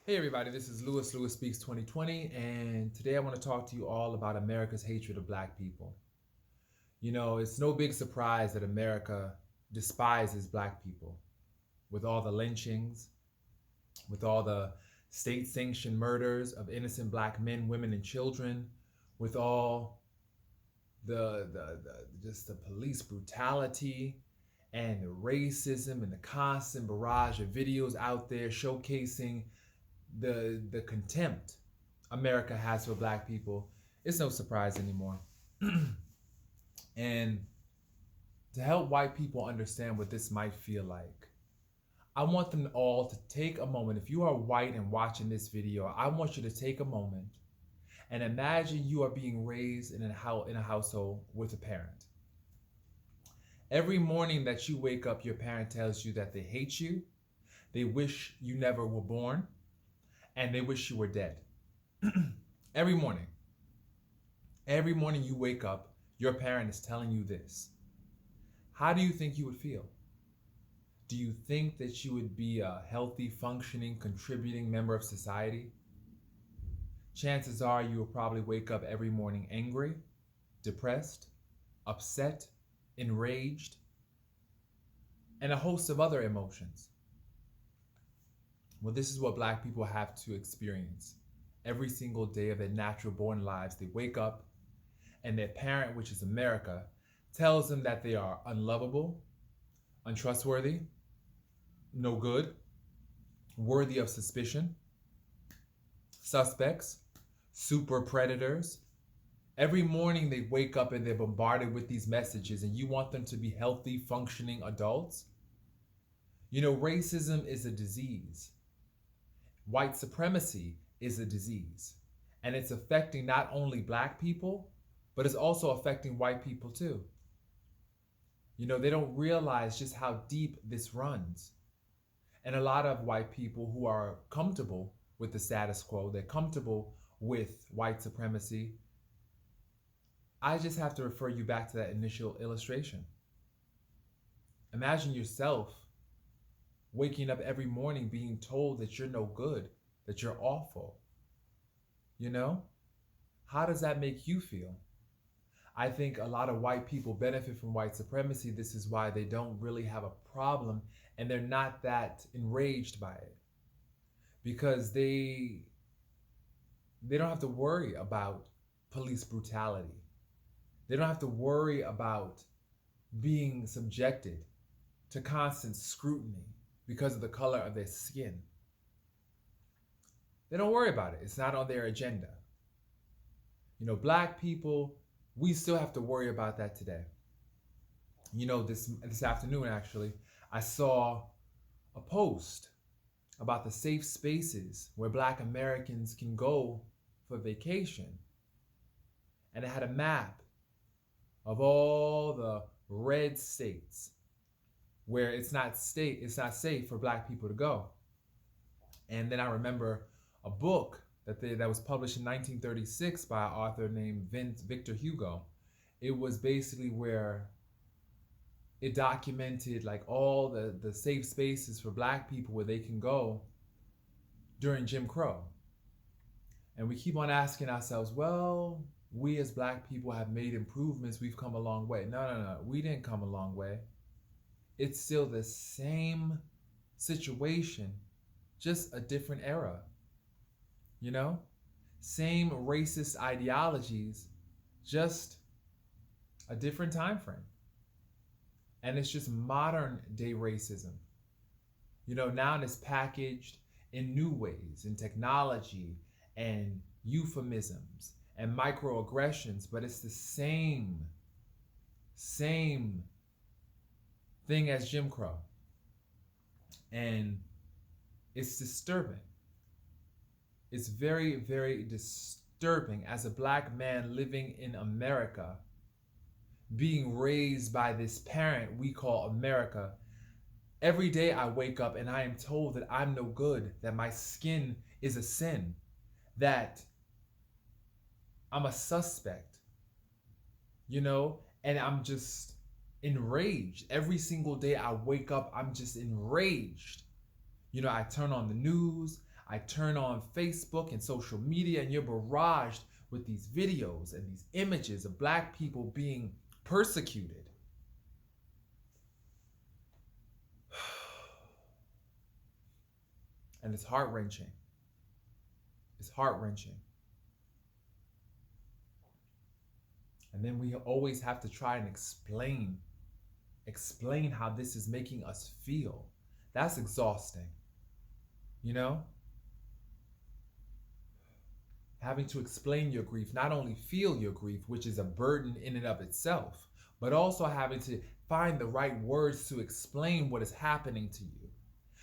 Hey everybody, this is Lewis Speaks 2020, and today I want to talk to you all about America's hatred of black people. You know, it's no big surprise that America despises black people with all the lynchings, with all the state sanctioned murders of innocent black men, women, and children, with all the just the police brutality and the racism and the constant barrage of videos out there showcasing the contempt America has for black people. It's no surprise anymore. And to help white people understand what this might feel like, I want them all to take a moment. If you are white and watching this video, I want you to take a moment and imagine you are being raised in a household with a parent. Every morning that you wake up, your parent tells you that they hate you, they wish you never were born, and they wish you were dead. Every morning. Every morning you wake up, your parent is telling you this. How do you think you would feel? Do you think that you would be a healthy, functioning, contributing member of society? Chances are you will probably wake up every morning angry, depressed, upset, enraged, and a host of other emotions. Well, this is what black people have to experience every single day of their natural born lives. They wake up and their parent, which is America, tells them that they are unlovable, untrustworthy, no good, worthy of suspicion, suspects, super predators. Every morning they wake up and they're bombarded with these messages, and you want them to be healthy, functioning adults. You know, racism is a disease. White supremacy is a disease. And it's affecting not only black people, but it's also affecting white people too. You know, they don't realize just how deep this runs. And a lot of white people who are comfortable with the status quo, they're comfortable with white supremacy. I just have to refer you back to that initial illustration. Imagine yourself waking up every morning being told that you're no good, that you're awful. You know? How does that make you feel? I think a lot of white people benefit from white supremacy. This is why they don't really have a problem and they're not that enraged by it. Because they don't have to worry about police brutality. They don't have to worry about being subjected to constant scrutiny because of the color of their skin. They don't worry about it. It's not on their agenda. You know, black people, we still have to worry about that today. You know, this afternoon actually, I saw a post about the safe spaces where black Americans can go for vacation. And it had a map of all the red states where it's not safe for black people to go. And then I remember a book that was published in 1936 by an author named Victor Hugo. It was basically where it documented like all the safe spaces for black people where they can go during Jim Crow. And we keep on asking ourselves, well, we as black people have made improvements. We've come a long way. No. We didn't come a long way. It's still the same situation, just a different era. You know? Same racist ideologies, just a different time frame. And it's just modern day racism. You know, now it's packaged in new ways, in technology and euphemisms and microaggressions, but it's the same thing as Jim Crow. And it's disturbing. It's very, very disturbing as a black man living in America, being raised by this parent we call America. Every day I wake up and I am told that I'm no good, that my skin is a sin, that I'm a suspect, you know, and I'm just enraged. Every single day I wake up, I'm just enraged. You know, I turn on the news, I turn on Facebook and social media, and you're barraged with these videos and these images of Black people being persecuted. And it's heart-wrenching. It's heart-wrenching. And then we always have to try and explain how this is making us feel. That's exhausting. You know? Having to explain your grief, not only feel your grief, which is a burden in and of itself, but also having to find the right words to explain what is happening to you.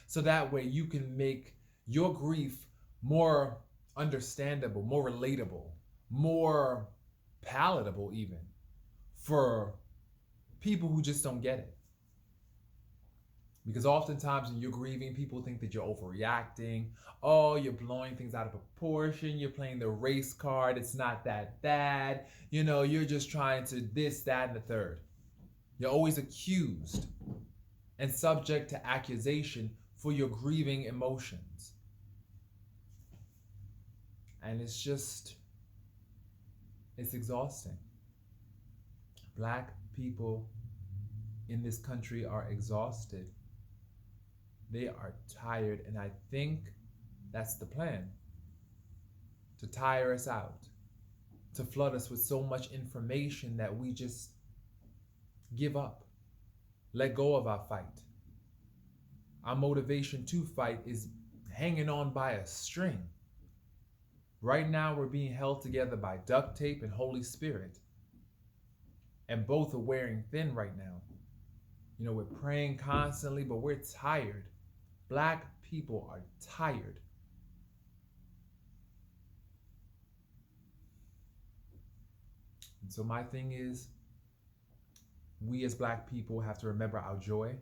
So that way you can make your grief more understandable, more relatable, more palatable even for people who just don't get it. Because oftentimes when you're grieving, people think that you're overreacting. Oh, you're blowing things out of proportion. You're playing the race card. It's not that bad. You know, you're just trying to this, that, and the third. You're always accused and subject to accusation for your grieving emotions. And it's exhausting. Black people in this country are exhausted. They are tired, and I think that's the plan. To tire us out, to flood us with so much information that we just give up, let go of our fight. Our motivation to fight is hanging on by a string. Right now, we're being held together by duct tape and Holy Spirit. And both are wearing thin right now. You know, we're praying constantly, but we're tired. Black people are tired. And so my thing is, we as Black people have to remember our joy.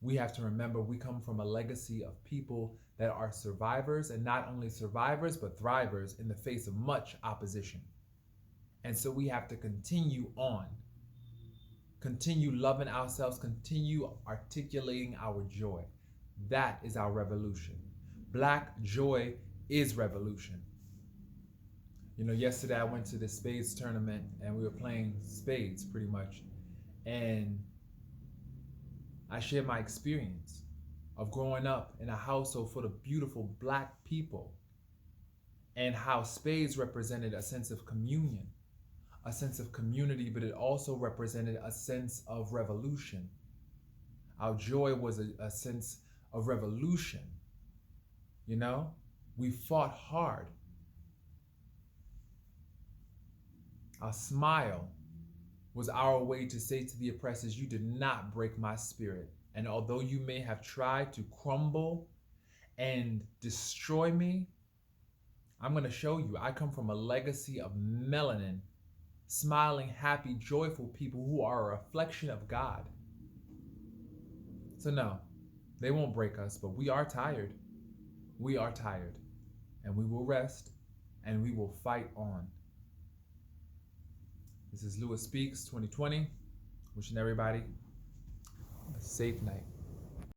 We have to remember we come from a legacy of people that are survivors, and not only survivors, but thrivers in the face of much opposition. And so we have to continue on, continue loving ourselves, continue articulating our joy. That is our revolution. Black joy is revolution. You know, yesterday I went to this spades tournament and we were playing spades pretty much. And I shared my experience of growing up in a household full of beautiful Black people and how spades represented a sense of communion, a sense of community, but it also represented a sense of revolution. Our joy was a sense of revolution. You know, we fought hard. Our smile was our way to say to the oppressors, you did not break my spirit. And although you may have tried to crumble and destroy me, I'm going to show you I come from a legacy of melanin, smiling, happy, joyful people who are a reflection of God. So no, they won't break us, but we are tired. We are tired, and we will rest, and we will fight on. This is Lewis Speaks 2020, wishing everybody a safe night.